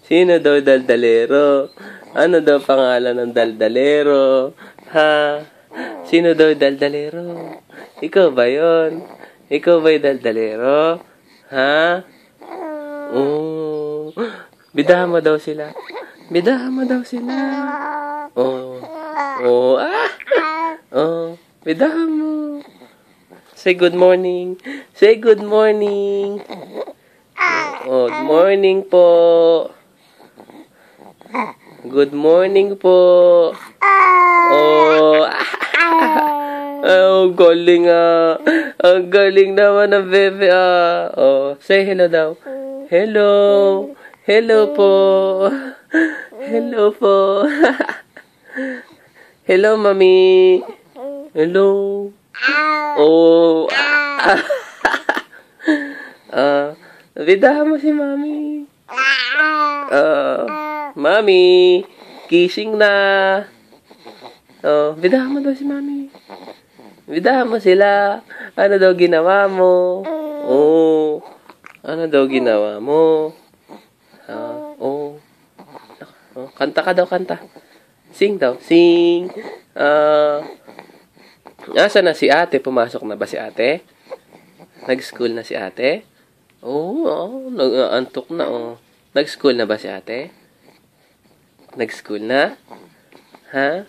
Sino daw daldalero? Ano daw pangalan ng daldalero? Ha? Sino daw daldalero? Ikaw ba yon? Ikaw ba'y daldalero? Ha? Oh. Bidahan mo daw sila. Bidahan mo daw sila. Oh. Oh. Ah. Oh. Bidahan mo. Say good morning. Say good morning. Oh, good morning po. Good morning po. Oh. Oh, galing ah. Ang galing naman ng bebe ah. Oh, say hello daw. Hello. Hello po. Hello po. Hello, mami. Hello. Oh. Bidahan mo si mami. Mami, kissing na. Oh, bidahan mo daw si mami. Bidahan mo sila. Ano daw ginawa mo? Oh. Ano daw ginawa mo? Oh. Oh. Kanta ka daw, kanta. Sing daw, sing. Asa na si ate? Pumasok na ba si ate? Nag-school na si ate? Oh, nag-antok na oh. Nag-school na ba si ate? Nag-school na? Ha?